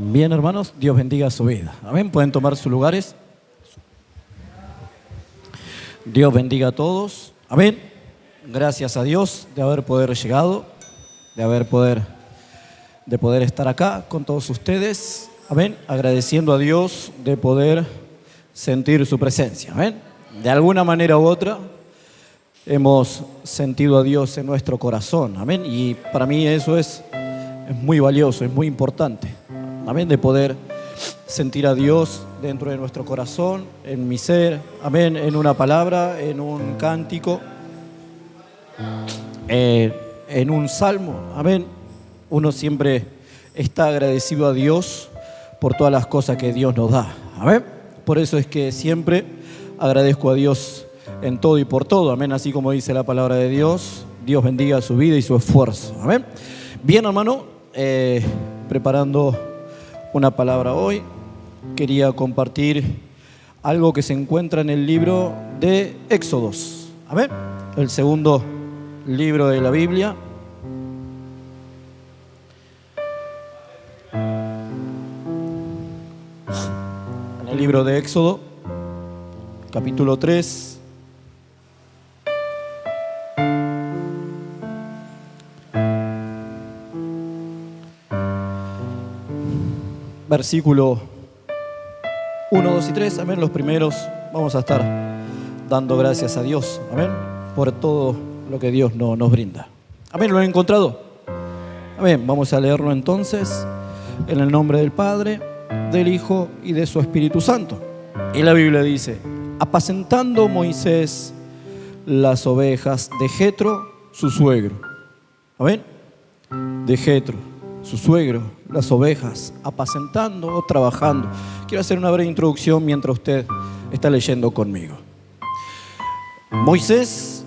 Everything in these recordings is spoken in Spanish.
Bien, hermanos, Dios bendiga su vida. Amén. Pueden tomar sus lugares. Dios bendiga a todos. Amén. Gracias a Dios de haber poder llegado, de poder estar acá con todos ustedes. Amén. Agradeciendo a Dios de poder sentir su presencia. Amén. De alguna manera u otra hemos sentido a Dios en nuestro corazón. Amén. Y para mí eso es muy valioso, es muy importante. Amén, de poder sentir a Dios dentro de nuestro corazón, en mi ser, amén, en una palabra, en un cántico, en un salmo, amén. Uno siempre está agradecido a Dios por todas las cosas que Dios nos da, amén. Por eso es que siempre agradezco a Dios en todo y por todo, amén. Así como dice la palabra de Dios, Dios bendiga su vida y su esfuerzo, amén. Bien, hermano, preparando una palabra hoy, quería compartir algo que se encuentra en el libro de Éxodos, amén, el segundo libro de la Biblia. En el libro de Éxodo, capítulo 3. Versículo 1, 2 y 3, amén. Los primeros vamos a estar dando gracias a Dios, amén, por todo lo que Dios nos brinda. Amén, ¿lo han encontrado? Amén, vamos a leerlo entonces en el nombre del Padre, del Hijo y de su Espíritu Santo. Y la Biblia dice: apacentando Moisés las ovejas de Jetro, su suegro. Amén, de Jetro, su suegro, las ovejas, apacentando o trabajando. Quiero hacer una breve introducción mientras usted está leyendo conmigo. Moisés,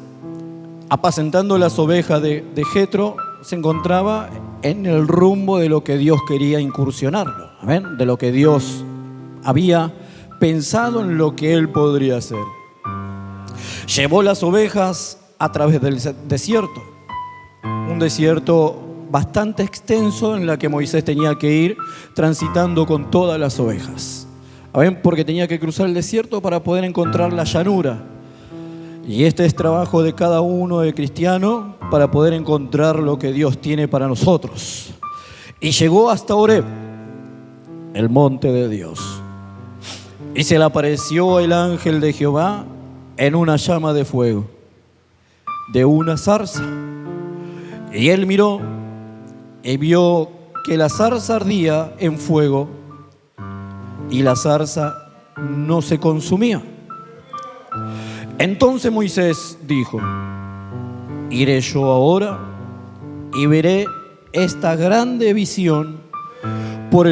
apacentando las ovejas de Jetro, se encontraba en el rumbo de lo que Dios quería incursionarlo, ¿amén? De lo que Dios había pensado en lo que él podría hacer. Llevó las ovejas a través del desierto, un desierto bastante extenso en la que Moisés tenía que ir transitando con todas las ovejas. ¿Ven? Porque tenía que cruzar el desierto para poder encontrar la llanura. Y este es trabajo de cada uno de cristiano para poder encontrar lo que Dios tiene para nosotros. Y llegó hasta Horeb, el monte de Dios. Y se le apareció el ángel de Jehová en una llama de fuego, de una zarza. Y él miró y vio que la zarza ardía en fuego y la zarza no se consumía. Entonces Moisés dijo: iré yo ahora y veré esta grande visión por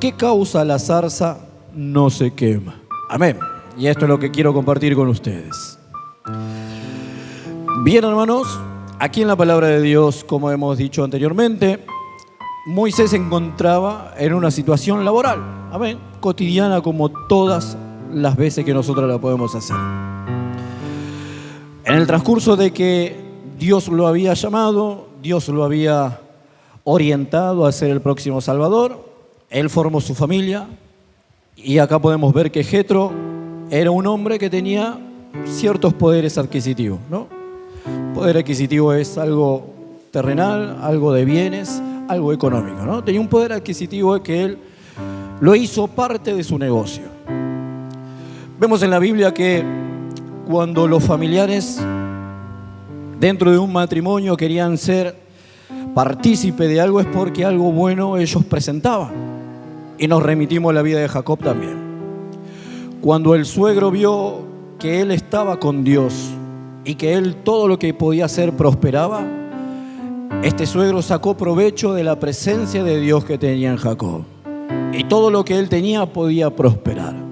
qué causa la zarza no se quema. Amén. Y esto es lo que quiero compartir con ustedes. Bien, hermanos, aquí en la palabra de Dios, como hemos dicho anteriormente, Moisés se encontraba en una situación laboral, amén, cotidiana, como todas las veces que nosotros la podemos hacer. En el transcurso de que Dios lo había llamado, Dios lo había orientado a ser el próximo Salvador, él formó su familia, y acá podemos ver que Jetro era un hombre que tenía ciertos poderes adquisitivos, ¿no? Poder adquisitivo es algo terrenal, algo de bienes, algo económico, ¿no? Tenía un poder adquisitivo que él lo hizo parte de su negocio. Vemos en la Biblia que cuando los familiares dentro de un matrimonio querían ser partícipe de algo, es porque algo bueno ellos presentaban. Y nos remitimos a la vida de Jacob también. Cuando el suegro vio que él estaba con Dios y que él todo lo que podía hacer prosperaba, este suegro sacó provecho de la presencia de Dios que tenía en Jacob. Y todo lo que él tenía podía prosperar.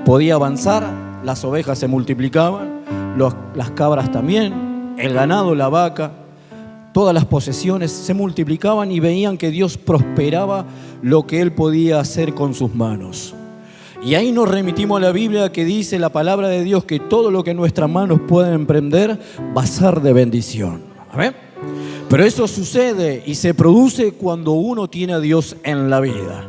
Podía avanzar, las ovejas se multiplicaban, las cabras también, el ganado, la vaca, todas las posesiones se multiplicaban y veían que Dios prosperaba lo que él podía hacer con sus manos. Y ahí nos remitimos a la Biblia, que dice la palabra de Dios que todo lo que nuestras manos pueden emprender va a ser de bendición. ¿Amén? Pero eso sucede y se produce cuando uno tiene a Dios en la vida.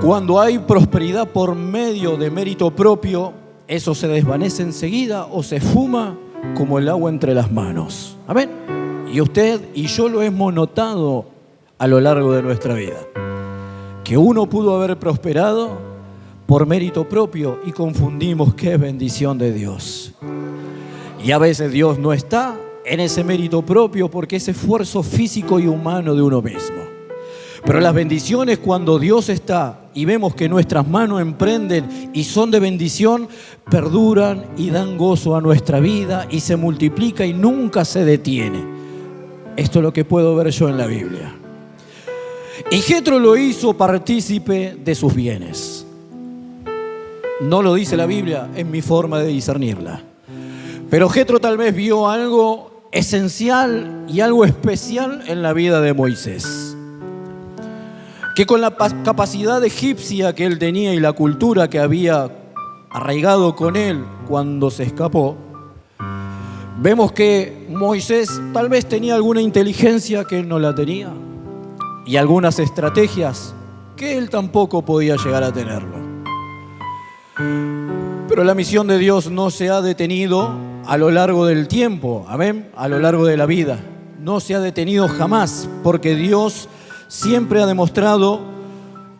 Cuando hay prosperidad por medio de mérito propio, eso se desvanece enseguida o se fuma como el agua entre las manos. Amén. Y usted y yo lo hemos notado a lo largo de nuestra vida, que uno pudo haber prosperado por mérito propio y confundimos que es bendición de Dios. Y a veces Dios no está en ese mérito propio porque es esfuerzo físico y humano de uno mismo. Pero las bendiciones, cuando Dios está y vemos que nuestras manos emprenden y son de bendición, perduran y dan gozo a nuestra vida y se multiplica y nunca se detiene. Esto es lo que puedo ver yo en la Biblia. Y Jetro lo hizo partícipe de sus bienes. No lo dice la Biblia, es mi forma de discernirla. Pero Jetro tal vez vio algo esencial y algo especial en la vida de Moisés. Que con la capacidad egipcia que él tenía y la cultura que había arraigado con él cuando se escapó, vemos que Moisés tal vez tenía alguna inteligencia que él no la tenía y algunas estrategias que él tampoco podía llegar a tenerlo. Pero la misión de Dios no se ha detenido a lo largo del tiempo, amén, a lo largo de la vida. No se ha detenido jamás, porque Dios siempre ha demostrado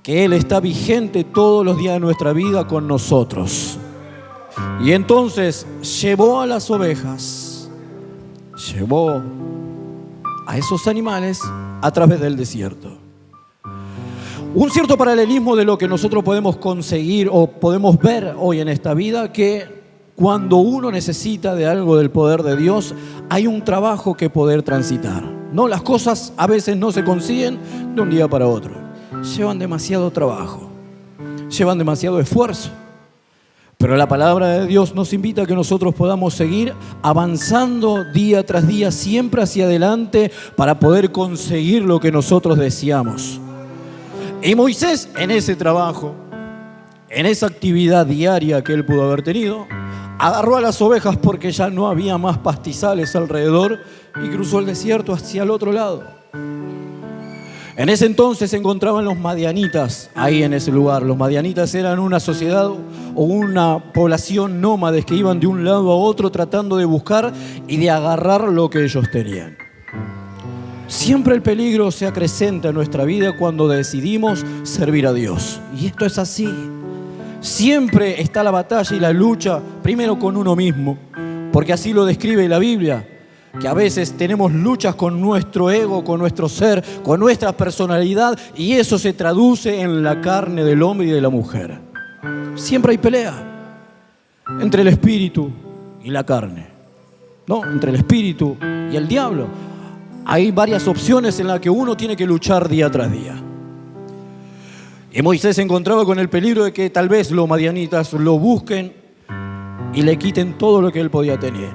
que Él está vigente todos los días de nuestra vida con nosotros. Y entonces llevó a las ovejas, llevó a esos animales a través del desierto. Un cierto paralelismo de lo que nosotros podemos conseguir o podemos ver hoy en esta vida, que cuando uno necesita de algo del poder de Dios, hay un trabajo que poder transitar. No, las cosas a veces no se consiguen de un día para otro. Llevan demasiado trabajo, llevan demasiado esfuerzo. Pero la palabra de Dios nos invita a que nosotros podamos seguir avanzando día tras día, siempre hacia adelante, para poder conseguir lo que nosotros deseamos. Y Moisés, en ese trabajo, en esa actividad diaria que él pudo haber tenido, agarró a las ovejas porque ya no había más pastizales alrededor y cruzó el desierto hacia el otro lado. En ese entonces se encontraban los madianitas ahí en ese lugar. Los madianitas eran una sociedad o una población nómades que iban de un lado a otro tratando de buscar y de agarrar lo que ellos tenían. Siempre el peligro se acrecenta en nuestra vida cuando decidimos servir a Dios. Y esto es así. Siempre está la batalla y la lucha, primero con uno mismo, porque así lo describe la Biblia, que a veces tenemos luchas con nuestro ego, con nuestro ser, con nuestra personalidad, y eso se traduce en la carne del hombre y de la mujer. Siempre hay pelea entre el espíritu y la carne, ¿no? Entre el espíritu y el diablo. Hay varias opciones en las que uno tiene que luchar día tras día. Y Moisés se encontraba con el peligro de que tal vez los madianitas lo busquen y le quiten todo lo que él podía tener.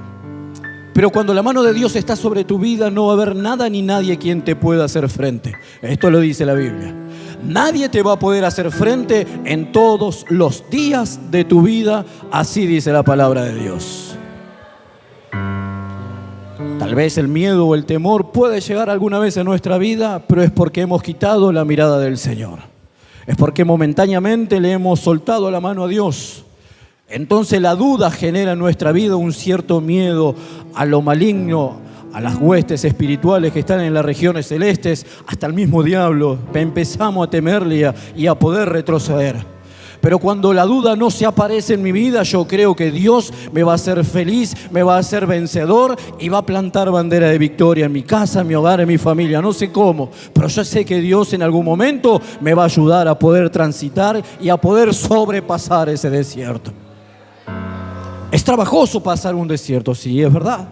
Pero cuando la mano de Dios está sobre tu vida, no va a haber nada ni nadie quien te pueda hacer frente. Esto lo dice la Biblia. Nadie te va a poder hacer frente en todos los días de tu vida. Así dice la palabra de Dios. Tal vez el miedo o el temor puede llegar alguna vez en nuestra vida, pero es porque hemos quitado la mirada del Señor. Es porque momentáneamente le hemos soltado la mano a Dios. Entonces la duda genera en nuestra vida un cierto miedo a lo maligno, a las huestes espirituales que están en las regiones celestes, hasta el mismo diablo. Empezamos a temerle y a poder retroceder. Pero cuando la duda no se aparece en mi vida, yo creo que Dios me va a hacer feliz, me va a hacer vencedor y va a plantar bandera de victoria en mi casa, en mi hogar, en mi familia. No sé cómo, pero yo sé que Dios en algún momento me va a ayudar a poder transitar y a poder sobrepasar ese desierto. Es trabajoso pasar un desierto, sí, es verdad.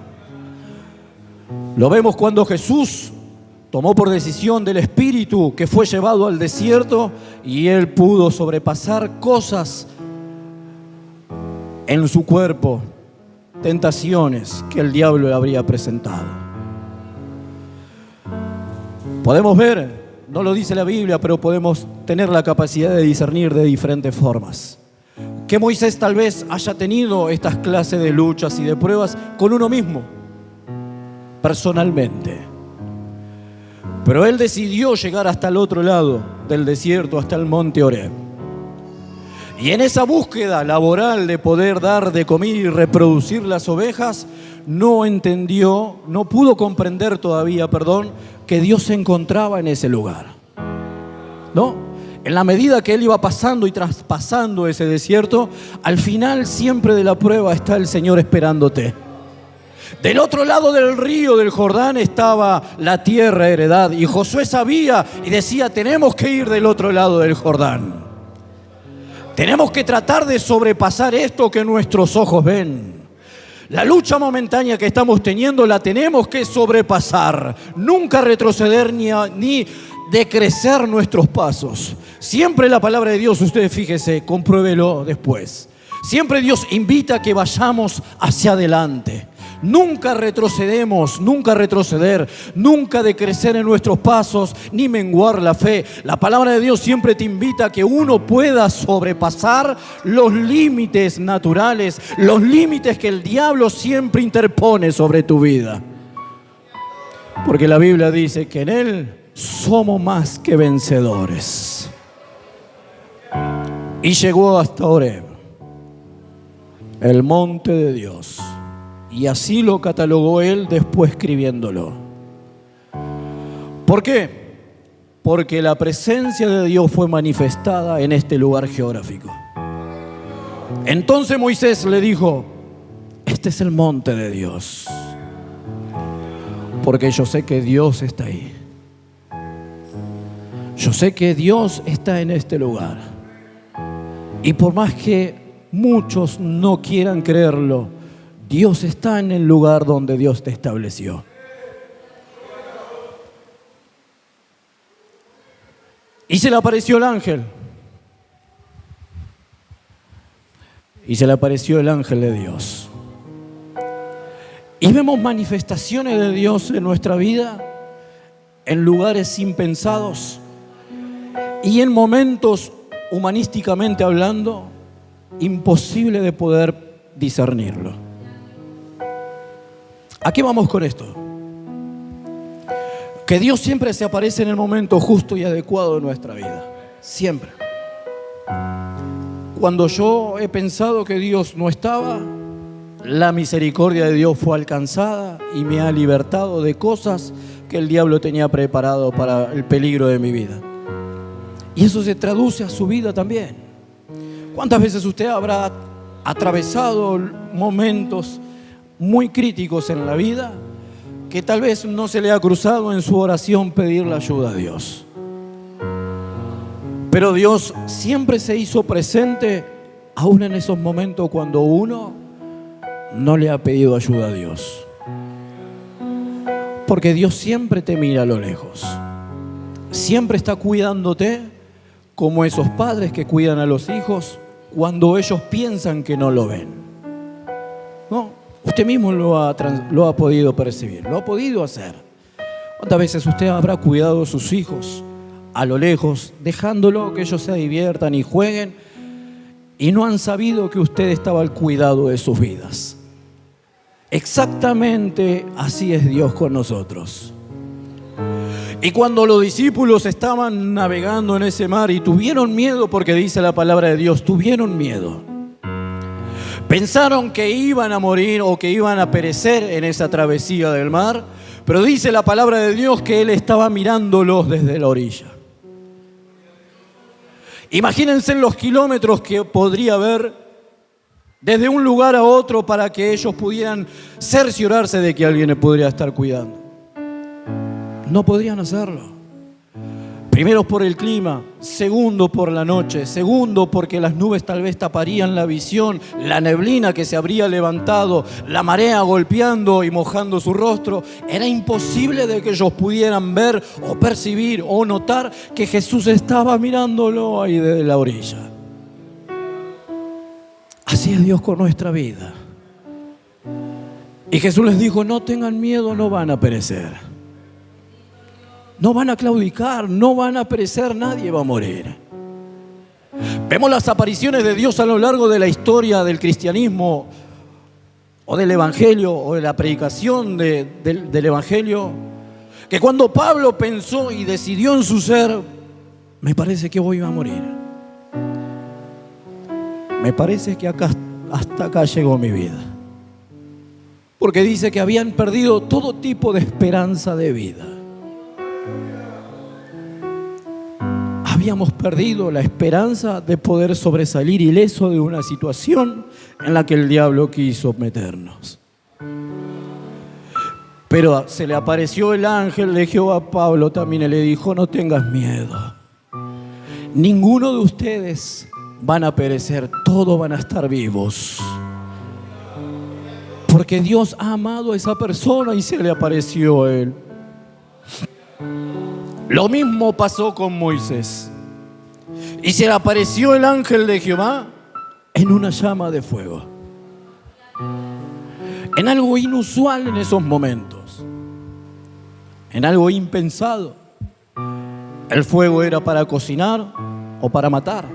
Lo vemos cuando Jesús tomó por decisión del Espíritu que fue llevado al desierto y él pudo sobrepasar cosas en su cuerpo, tentaciones que el diablo le habría presentado. Podemos ver, no lo dice la Biblia, pero podemos tener la capacidad de discernir de diferentes formas. Que Moisés tal vez haya tenido estas clases de luchas y de pruebas con uno mismo. personalmente. Pero él decidió llegar hasta el otro lado del desierto, hasta el monte Horeb. Y en esa búsqueda laboral de poder dar de comer y reproducir las ovejas, no entendió, no pudo comprender todavía, que Dios se encontraba en ese lugar. ¿No? En la medida que él iba pasando y traspasando ese desierto, al final siempre de la prueba está el Señor esperándote. Del otro lado del río del Jordán estaba la tierra heredad, y Josué sabía y decía: tenemos que ir del otro lado del Jordán. Tenemos que tratar de sobrepasar esto que nuestros ojos ven. La lucha momentánea que estamos teniendo la tenemos que sobrepasar. Nunca retroceder ni decrecer nuestros pasos. Siempre la palabra de Dios, usted fíjese, compruébelo después. Siempre Dios invita a que vayamos hacia adelante. Nunca retrocedemos, nunca retroceder, nunca decrecer en nuestros pasos, ni menguar la fe. La palabra de Dios siempre te invita a que uno pueda sobrepasar los límites naturales, los límites que el diablo siempre interpone sobre tu vida. Porque la Biblia dice que en Él somos más que vencedores. Y llegó hasta Horeb, el monte de Dios. Y así lo catalogó él después escribiéndolo. ¿Por qué? Porque la presencia de Dios fue manifestada en este lugar geográfico. Entonces Moisés le dijo: este es el monte de Dios, porque yo sé que Dios está ahí. Yo sé que Dios está en este lugar. Y por más que muchos no quieran creerlo, Dios está en el lugar donde Dios te estableció. Y se le apareció el ángel. Y se le apareció el ángel de Dios. Y vemos manifestaciones de Dios en nuestra vida, en lugares impensados y en momentos, humanísticamente hablando, imposible de poder discernirlo. ¿A qué vamos con esto? Que Dios siempre se aparece en el momento justo y adecuado de nuestra vida. Siempre. Cuando yo he pensado que Dios no estaba, la misericordia de Dios fue alcanzada y me ha libertado de cosas que el diablo tenía preparado para el peligro de mi vida. Y eso se traduce a su vida también. ¿Cuántas veces usted habrá atravesado momentos muy críticos en la vida que tal vez no se le ha cruzado en su oración pedir la ayuda a Dios? Pero Dios siempre se hizo presente aún en esos momentos cuando uno no le ha pedido ayuda a Dios. Porque Dios siempre te mira a lo lejos. Siempre está cuidándote, como esos padres que cuidan a los hijos cuando ellos piensan que no lo ven. ¿No? Usted mismo lo ha podido percibir, lo ha podido hacer. ¿Cuántas veces usted habrá cuidado a sus hijos a lo lejos, dejándolo que ellos se diviertan y jueguen, y no han sabido que usted estaba al cuidado de sus vidas? Exactamente así es Dios con nosotros. Y cuando los discípulos estaban navegando en ese mar y tuvieron miedo, porque dice la palabra de Dios, tuvieron miedo. Pensaron que iban a morir o que iban a perecer en esa travesía del mar, pero dice la palabra de Dios que Él estaba mirándolos desde la orilla. Imagínense los kilómetros que podría haber desde un lugar a otro para que ellos pudieran cerciorarse de que alguien les podría estar cuidando. No podrían hacerlo. Primero por el clima, segundo por la noche, segundo porque las nubes tal vez taparían la visión, la neblina que se habría levantado, la marea golpeando y mojando su rostro. Era imposible de que ellos pudieran ver o percibir o notar que Jesús estaba mirándolo ahí desde la orilla. Así es Dios con nuestra vida. Y Jesús les dijo: no tengan miedo, no van a perecer. No van a claudicar, no van a perecer, nadie va a morir. Vemos las apariciones de Dios a lo largo de la historia del cristianismo o del Evangelio, o de la predicación del Evangelio, que cuando Pablo pensó y decidió en su ser, me parece que hoy va a morir. Me parece que hasta acá llegó mi vida. Porque dice que habían perdido todo tipo de esperanza de vida. Habíamos perdido la esperanza de poder sobresalir ileso de una situación en la que el diablo quiso meternos. Pero se le apareció el ángel de Jehová a Pablo también y le dijo: no tengas miedo. Ninguno de ustedes van a perecer, todos van a estar vivos. Porque Dios ha amado a esa persona y se le apareció a él. Lo mismo pasó con Moisés. Y se le apareció el ángel de Jehová en una llama de fuego. En algo inusual en esos momentos. En algo impensado. El fuego era para cocinar o para matar.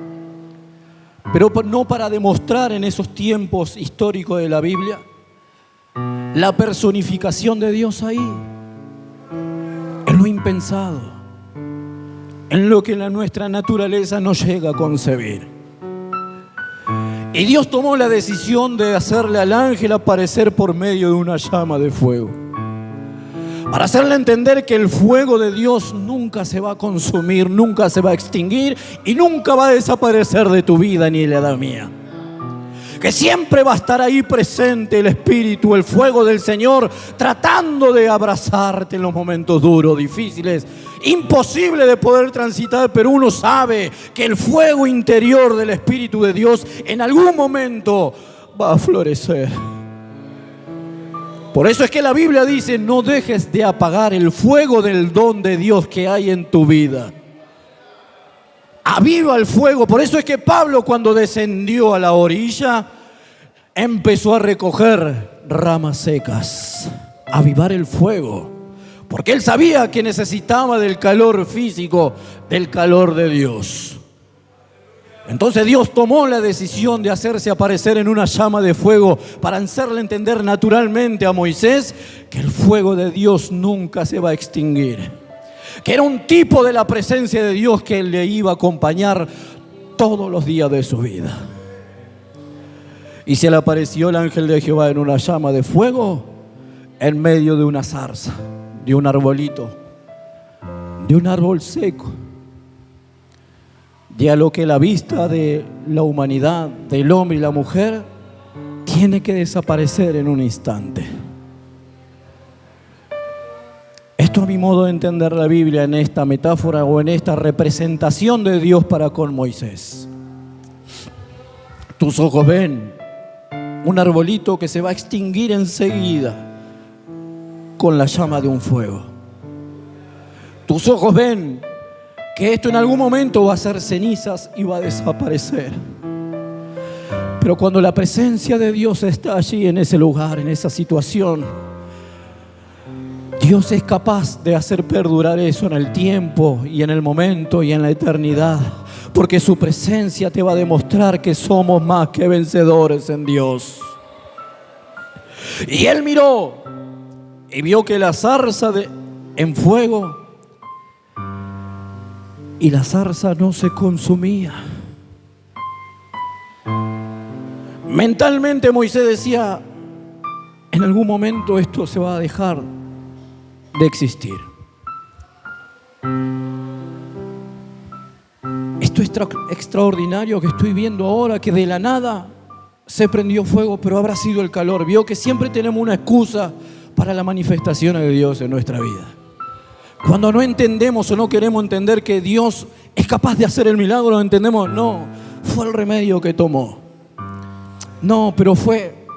Pero no para demostrar en esos tiempos históricos de la Biblia la personificación de Dios ahí. En lo impensado. En lo que nuestra naturaleza no llega a concebir. Y Dios tomó la decisión de hacerle al ángel aparecer por medio de una llama de fuego. Para hacerle entender que el fuego de Dios nunca se va a consumir, nunca se va a extinguir y nunca va a desaparecer de tu vida ni de la mía. Que siempre va a estar ahí presente el Espíritu, el fuego del Señor, tratando de abrazarte en los momentos duros, difíciles, imposible de poder transitar, pero uno sabe que el fuego interior del Espíritu de Dios en algún momento va a florecer. Por eso es que la Biblia dice: no dejes de apagar el fuego del don de Dios que hay en tu vida. Aviva el fuego. Por eso es que Pablo, cuando descendió a la orilla, empezó a recoger ramas secas, a avivar el fuego, porque él sabía que necesitaba del calor físico, del calor de Dios. Entonces Dios tomó la decisión de hacerse aparecer en una llama de fuego para hacerle entender naturalmente a Moisés que el fuego de Dios nunca se va a extinguir, que era un tipo de la presencia de Dios que le iba a acompañar todos los días de su vida. Y se le apareció el ángel de Jehová en una llama de fuego en medio de una zarza, de un arbolito, de un árbol seco, de a lo que la vista de la humanidad, del hombre y la mujer, tiene que desaparecer en un instante. Esto, a mi modo de entender la Biblia, en esta metáfora o en esta representación de Dios para con Moisés. Tus ojos ven un arbolito que se va a extinguir enseguida con la llama de un fuego. Tus ojos ven que esto en algún momento va a ser cenizas y va a desaparecer. Pero cuando la presencia de Dios está allí en ese lugar, en esa situación, Dios es capaz de hacer perdurar eso en el tiempo y en el momento y en la eternidad, porque su presencia te va a demostrar que somos más que vencedores en Dios. Y él miró y vio que la zarza en fuego, y la zarza no se consumía. Mentalmente Moisés decía: en algún momento esto se va a dejar de existir. Esto es extraordinario que estoy viendo ahora, que de la nada se prendió fuego, pero habrá sido el calor. Vio que siempre tenemos una excusa para la manifestación de Dios en nuestra vida. Cuando no entendemos o no queremos entender que Dios es capaz de hacer el milagro, entendemos: no, fue el remedio que tomó. No, pero fue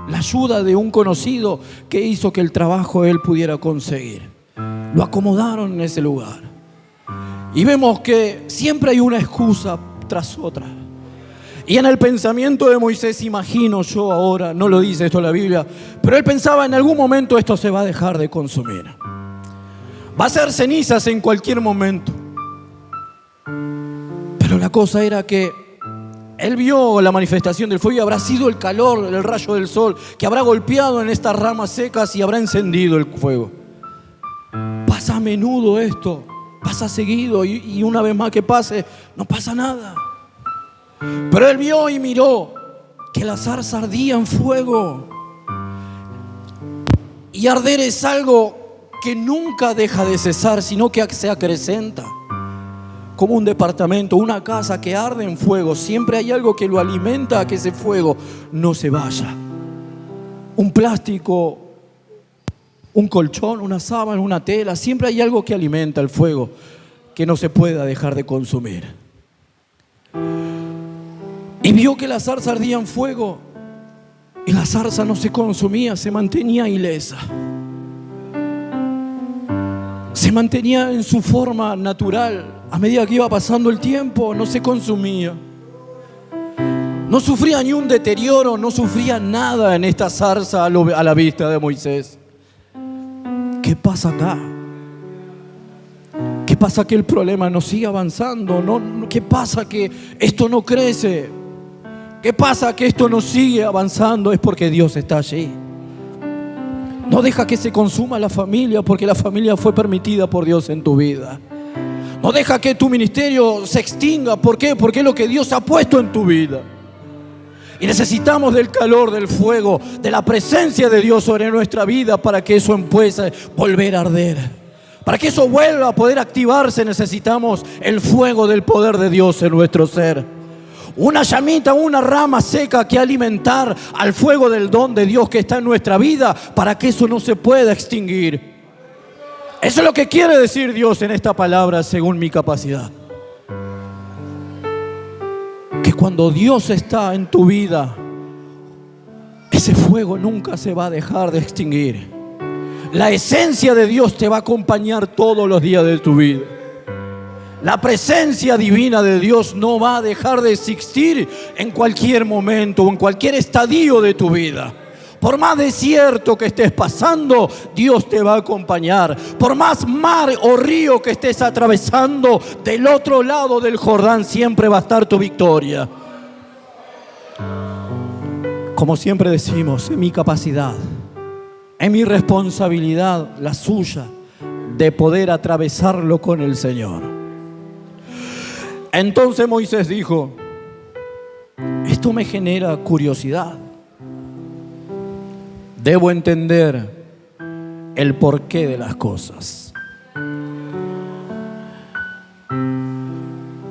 la ayuda de un conocido que hizo que el trabajo él pudiera conseguir. Lo acomodaron en ese lugar. Y vemos que siempre hay una excusa tras otra. Y en el pensamiento de Moisés, imagino yo ahora, no lo dice esto la Biblia, pero él pensaba: en algún momento esto se va a dejar de consumir. Va a ser cenizas en cualquier momento. Pero la cosa era que Él vio la manifestación del fuego y habrá sido el calor, el rayo del sol, que habrá golpeado en estas ramas secas y habrá encendido el fuego. Pasa a menudo esto, pasa seguido y una vez más que pase, no pasa nada. Pero él vio y miró que la zarza ardía en fuego. Y arder es algo que nunca deja de cesar, sino que se acrecenta. Como un departamento, una casa que arde en fuego, siempre hay algo que lo alimenta a que ese fuego no se vaya. Un plástico, un colchón, una sábana, una tela, siempre hay algo que alimenta el fuego, que no se pueda dejar de consumir. Y vio que la zarza ardía en fuego y la zarza no se consumía, se mantenía ilesa. Se mantenía en su forma natural. A medida que iba pasando el tiempo, no se consumía. No sufría ni un deterioro, no sufría nada en esta zarza a la vista de Moisés. ¿Qué pasa acá? ¿Qué pasa que el problema no sigue avanzando? ¿Qué pasa que esto no crece? ¿Qué pasa que esto no sigue avanzando? Es porque Dios está allí. No deja que se consuma la familia, porque la familia fue permitida por Dios en tu vida. No deja que tu ministerio se extinga. ¿Por qué? Porque es lo que Dios ha puesto en tu vida. Y necesitamos del calor, del fuego, de la presencia de Dios sobre nuestra vida para que eso empiece a volver a arder. Para que eso vuelva a poder activarse, necesitamos el fuego del poder de Dios en nuestro ser. Una llamita, una rama seca que alimentar al fuego del don de Dios que está en nuestra vida para que eso no se pueda extinguir. Eso es lo que quiere decir Dios en esta palabra según mi capacidad. Que cuando Dios está en tu vida, ese fuego nunca se va a dejar de extinguir. La esencia de Dios te va a acompañar todos los días de tu vida. La presencia divina de Dios no va a dejar de existir en cualquier momento o en cualquier estadio de tu vida. Por más desierto que estés pasando, Dios te va a acompañar. Por más mar o río que estés atravesando, del otro lado del Jordán siempre va a estar tu victoria. Como siempre decimos, en mi capacidad, en mi responsabilidad, la suya, de poder atravesarlo con el Señor. Entonces Moisés dijo: esto me genera curiosidad. Debo entender el porqué de las cosas.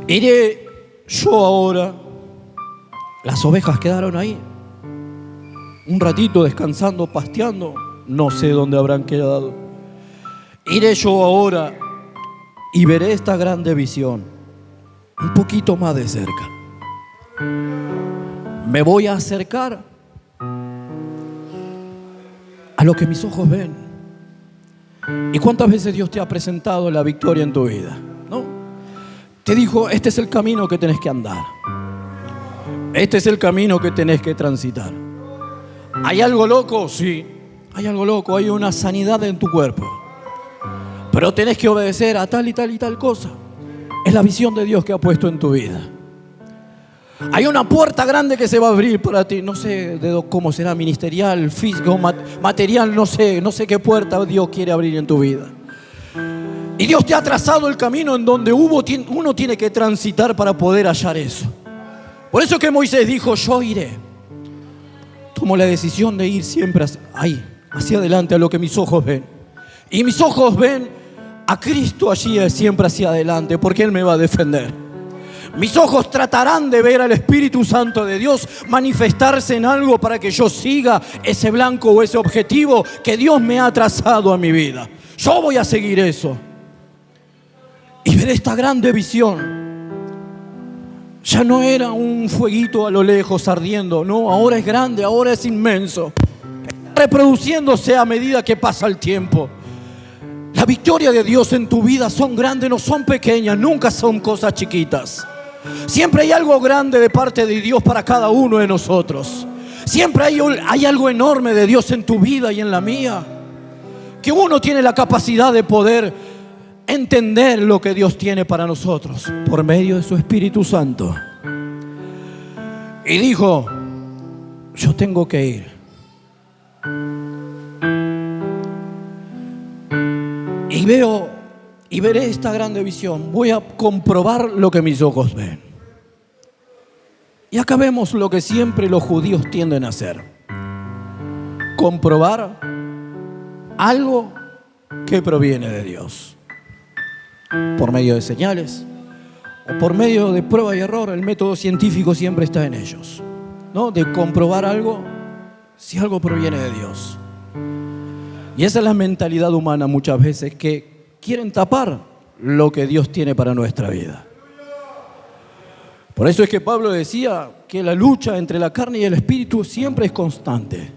Iré yo ahora. Las ovejas quedaron ahí, un ratito descansando, pasteando. No sé dónde habrán quedado. Iré yo ahora y veré esta grande visión un poquito más de cerca. Me voy a acercar a lo que mis ojos ven. ¿Y cuántas veces Dios te ha presentado la victoria en tu vida? ¿No? Te dijo: este es el camino que tenés que andar. Este es el camino que tenés que transitar. ¿Hay algo loco? Sí, hay algo loco. Hay una sanidad en tu cuerpo, pero tenés que obedecer a tal y tal y tal cosa. Es la visión de Dios que ha puesto en tu vida. Hay una puerta grande que se va a abrir para ti. No sé cómo será, ministerial, físico, material, no sé qué puerta Dios quiere abrir en tu vida. Y Dios te ha trazado el camino en donde uno tiene que transitar para poder hallar eso. Por eso que Moisés dijo: yo iré. Tomo la decisión de ir siempre hacia adelante, a lo que mis ojos ven. Y mis ojos ven a Cristo allí siempre hacia adelante, porque Él me va a defender. Mis ojos tratarán de ver al Espíritu Santo de Dios manifestarse en algo para que yo siga ese blanco o ese objetivo que Dios me ha trazado a mi vida. Yo voy a seguir eso y ver esta grande visión. Ya no era un fueguito a lo lejos ardiendo, no, ahora es grande, ahora es inmenso, está reproduciéndose a medida que pasa el tiempo. La victoria de Dios en tu vida son grandes, no son pequeñas, nunca son cosas chiquitas. Siempre hay algo grande de parte de Dios para cada uno de nosotros. Siempre hay algo enorme de Dios en tu vida y en la mía, que uno tiene la capacidad de poder entender lo que Dios tiene para nosotros por medio de su Espíritu Santo. y dijo: yo tengo que ir. Y veré esta grande visión. Voy a comprobar lo que mis ojos ven. Y acá vemos lo que siempre los judíos tienden a hacer: comprobar algo que proviene de Dios. Por medio de señales o por medio de prueba y error. El método científico siempre está en ellos, ¿no? De comprobar algo, si algo proviene de Dios. Y esa es la mentalidad humana muchas veces, que quieren tapar lo que Dios tiene para nuestra vida. Por eso es que Pablo decía que la lucha entre la carne y el espíritu siempre es constante.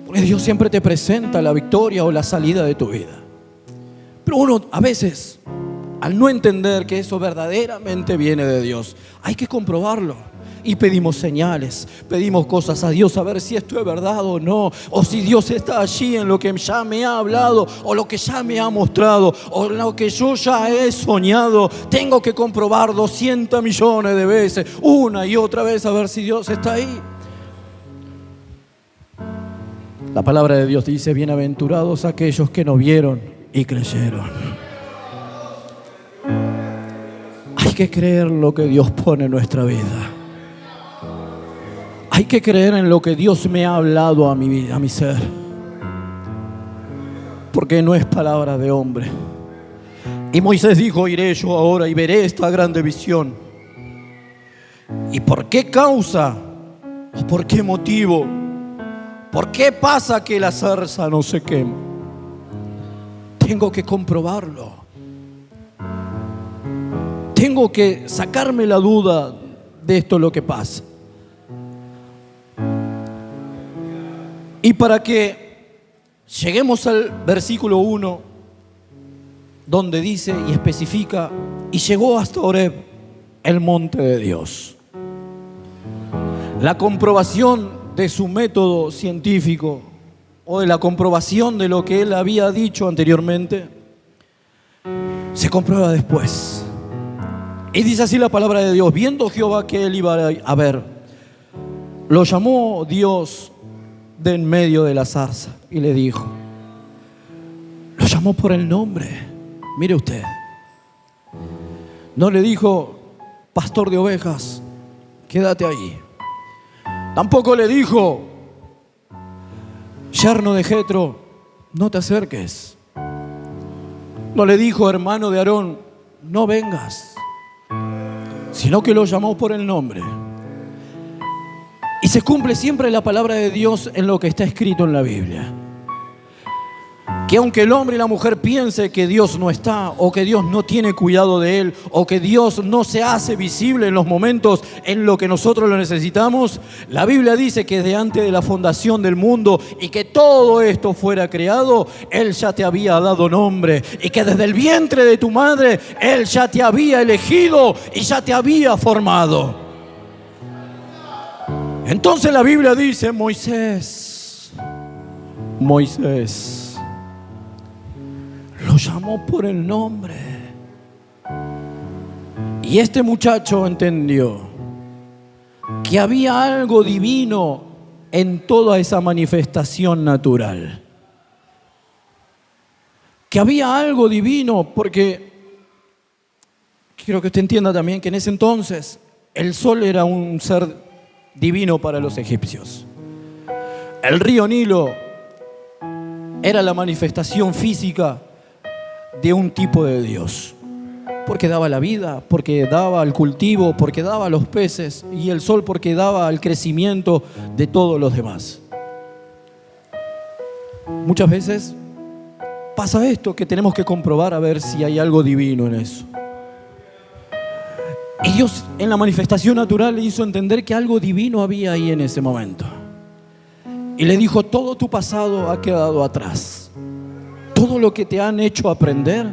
Porque Dios siempre te presenta la victoria o la salida de tu vida. Pero uno a veces, al no entender que eso verdaderamente viene de Dios, hay que comprobarlo. Y pedimos señales, pedimos cosas a Dios a ver si esto es verdad o no, o si Dios está allí en lo que ya me ha hablado, o lo que ya me ha mostrado, o lo que yo ya he soñado. Tengo que comprobar 200 millones de veces, una y otra vez, a ver si Dios está ahí. La palabra de Dios dice: bienaventurados aquellos que no vieron y creyeron. Hay que creer lo que Dios pone en nuestra vida. Hay que creer en lo que Dios me ha hablado a mi vida, a mi ser. Porque no es palabra de hombre. Y Moisés dijo: iré yo ahora y veré esta grande visión. ¿Y por qué causa? ¿O por qué motivo? ¿Por qué pasa que la zarza no se quema? Tengo que comprobarlo. Tengo que sacarme la duda de esto lo que pasa. Y para que lleguemos al versículo 1, donde dice y especifica: y llegó hasta Horeb, el monte de Dios. La comprobación de su método científico, o de la comprobación de lo que él había dicho anteriormente, se comprueba después. Y dice así la palabra de Dios: viendo Jehová que él iba a ver, lo llamó Dios de en medio de la zarza y le dijo. Lo llamó por el nombre. Mire usted, no le dijo: pastor de ovejas, quédate ahí. Tampoco le dijo: yerno de Jetro, no te acerques. No le dijo: hermano de Aarón, no vengas. Sino que lo llamó por el nombre. Y se cumple siempre la palabra de Dios en lo que está escrito en la Biblia. Que aunque el hombre y la mujer piense que Dios no está, o que Dios no tiene cuidado de él, o que Dios no se hace visible en los momentos en los que nosotros lo necesitamos, la Biblia dice que desde antes de la fundación del mundo y que todo esto fuera creado, Él ya te había dado nombre, y que desde el vientre de tu madre Él ya te había elegido y ya te había formado. Entonces la Biblia dice: Moisés, lo llamó por el nombre. Y este muchacho entendió que había algo divino en toda esa manifestación natural. Que había algo divino, porque quiero que usted entienda también que en ese entonces el sol era un ser divino para los egipcios. El río Nilo era la manifestación física de un tipo de Dios, porque daba la vida, porque daba el cultivo, porque daba los peces, y el sol porque daba el crecimiento de todos los demás. Muchas veces pasa esto, que tenemos que comprobar a ver si hay algo divino en eso. Y Dios en la manifestación natural le hizo entender que algo divino había ahí en ese momento. Y le dijo: todo tu pasado ha quedado atrás. Todo lo que te han hecho aprender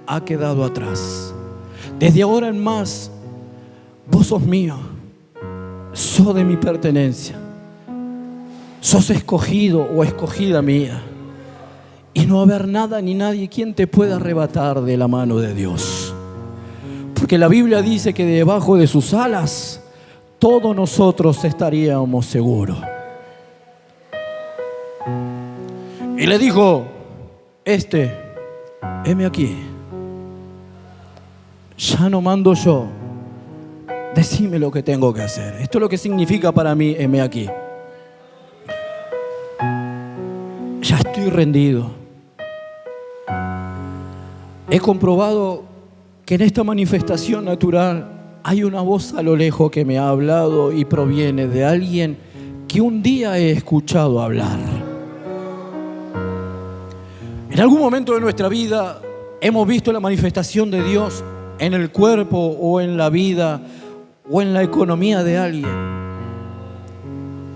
ha quedado atrás. Desde ahora en más, vos sos mío. Sos de mi pertenencia. Sos escogido o escogida mía. Y no va a haber nada ni nadie quien te pueda arrebatar de la mano de Dios. Porque la Biblia dice que debajo de sus alas todos nosotros estaríamos seguros. Y le dijo, heme aquí. Ya no mando yo. Decime lo que tengo que hacer. Esto es lo que significa para mí, heme aquí. Ya estoy rendido. He comprobado que en esta manifestación natural hay una voz a lo lejos que me ha hablado y proviene de alguien que un día he escuchado hablar. En algún momento de nuestra vida hemos visto la manifestación de Dios en el cuerpo o en la vida o en la economía de alguien.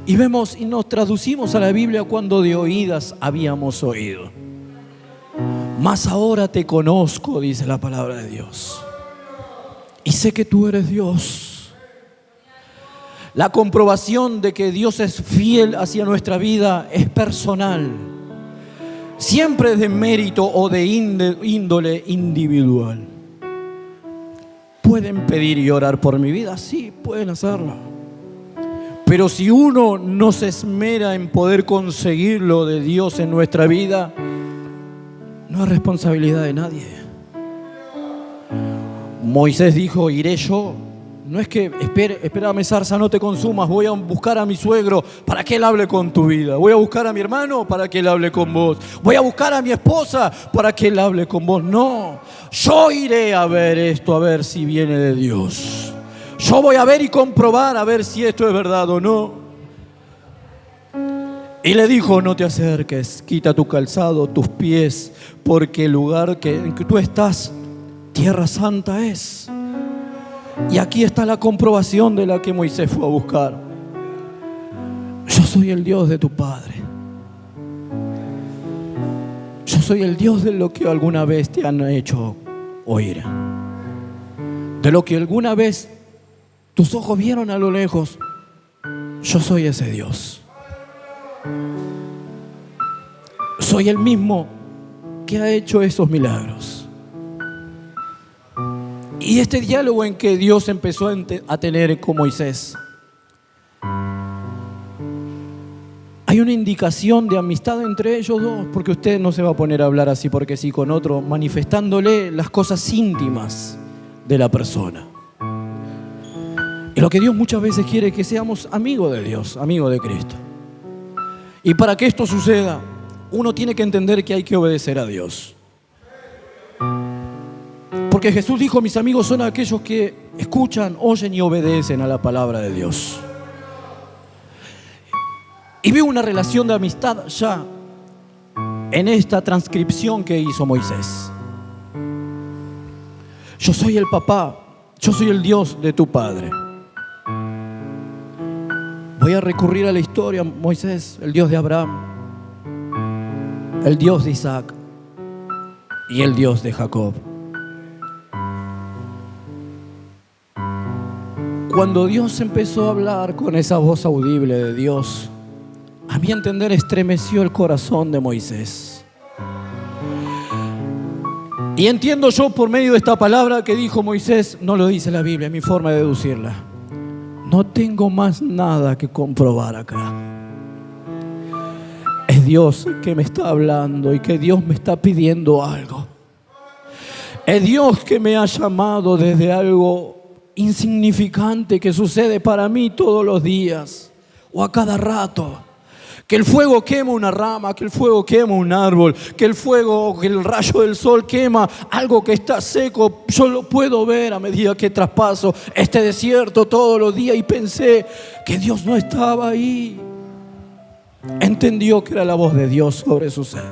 Y vemos y nos traducimos a la Biblia cuando de oídas habíamos oído. Mas ahora te conozco, dice la palabra de Dios. Y sé que tú eres Dios. La comprobación de que Dios es fiel hacia nuestra vida es personal. Siempre es de mérito o de índole individual. ¿Pueden pedir y orar por mi vida? Sí, pueden hacerlo. Pero si uno no se esmera en poder conseguir lo de Dios en nuestra vida, no es responsabilidad de nadie. Moisés dijo, iré yo. No es que, espérame zarza, no te consumas, voy a buscar a mi suegro para que él hable con tu vida. Voy a buscar a mi hermano para que él hable con vos. Voy a buscar a mi esposa para que él hable con vos. No, yo iré a ver esto, a ver si viene de Dios. Yo voy a ver y comprobar a ver si esto es verdad o no. Y le dijo, no te acerques, quita tu calzado, tus pies, porque el lugar en que tú estás, tierra santa es. Y aquí está la comprobación de la que Moisés fue a buscar. Yo soy el Dios de tu padre. Yo soy el Dios de lo que alguna vez te han hecho oír. De lo que alguna vez tus ojos vieron a lo lejos. Yo soy ese Dios. Soy el mismo que ha hecho esos milagros. Y este diálogo en que Dios empezó a tener con Moisés, hay una indicación de amistad entre ellos dos, porque usted no se va a poner a hablar así porque sí con otro, manifestándole las cosas íntimas de la persona. Y lo que Dios muchas veces quiere es que seamos amigos de Dios, amigos de Cristo. Y para que esto suceda, uno tiene que entender que hay que obedecer a Dios. Porque Jesús dijo, mis amigos son aquellos que escuchan, oyen y obedecen a la palabra de Dios. Y veo una relación de amistad ya en esta transcripción que hizo Moisés. Yo soy el papá, yo soy el Dios de tu padre. Voy a recurrir a la historia, Moisés, el Dios de Abraham, el Dios de Isaac y el Dios de Jacob. Cuando Dios empezó a hablar con esa voz audible de Dios, a mi entender estremeció el corazón de Moisés. Y entiendo yo por medio de esta palabra que dijo Moisés, no lo dice la Biblia, es mi forma de deducirla. No tengo más nada que comprobar acá. Es Dios que me está hablando y que Dios me está pidiendo algo. Es Dios que me ha llamado desde algo insignificante que sucede para mí todos los días o a cada rato. Que el fuego quema una rama, que el fuego quema un árbol, que el rayo del sol quema algo que está seco. Yo lo puedo ver a medida que traspaso este desierto todos los días y pensé que Dios no estaba ahí. Entendió que era la voz de Dios sobre su ser.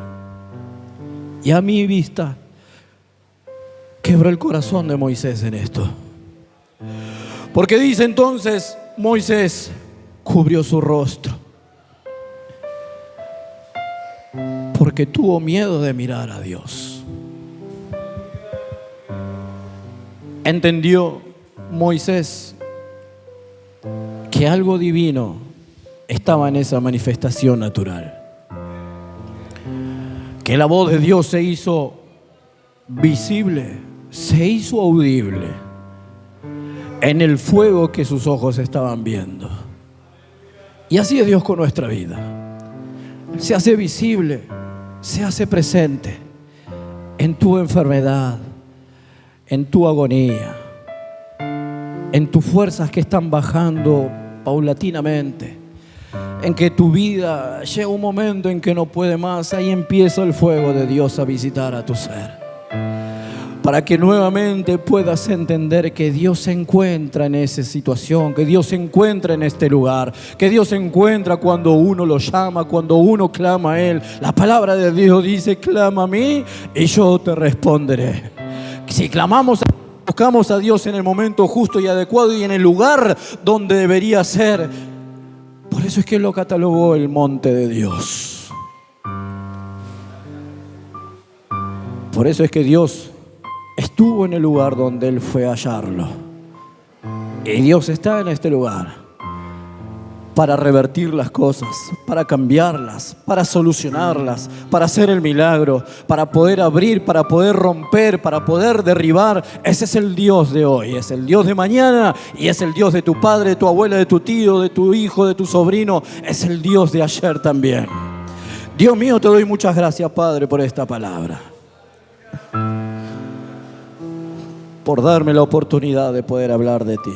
Y a mi vista quebró el corazón de Moisés en esto. Porque dice entonces, Moisés cubrió su rostro. Porque tuvo miedo de mirar a Dios. Entendió Moisés que algo divino estaba en esa manifestación natural. Que la voz de Dios se hizo visible, se hizo audible. en el fuego que sus ojos estaban viendo. Y así es Dios con nuestra vida. Se hace visible, se hace presente en tu enfermedad, en tu agonía, en tus fuerzas que están bajando paulatinamente, en que tu vida llega un momento en que no puede más. Ahí empieza el fuego de Dios a visitar a tu ser, para que nuevamente puedas entender que Dios se encuentra en esa situación, que Dios se encuentra en este lugar, que Dios se encuentra cuando uno lo llama, cuando uno clama a Él. La palabra de Dios dice: clama a mí y yo te responderé. Si clamamos, buscamos a Dios en el momento justo y adecuado y en el lugar donde debería ser. Por eso es que lo catalogó el monte de Dios. Por eso es que Dios estuvo en el lugar donde Él fue a hallarlo. Y Dios está en este lugar para revertir las cosas, para cambiarlas, para solucionarlas, para hacer el milagro, para poder abrir, para poder romper, para poder derribar. Ese es el Dios de hoy, es el Dios de mañana y es el Dios de tu padre, de tu abuela, de tu tío, de tu hijo, de tu sobrino. Es el Dios de ayer también. Dios mío, te doy muchas gracias, Padre, por esta palabra, por darme la oportunidad de poder hablar de ti.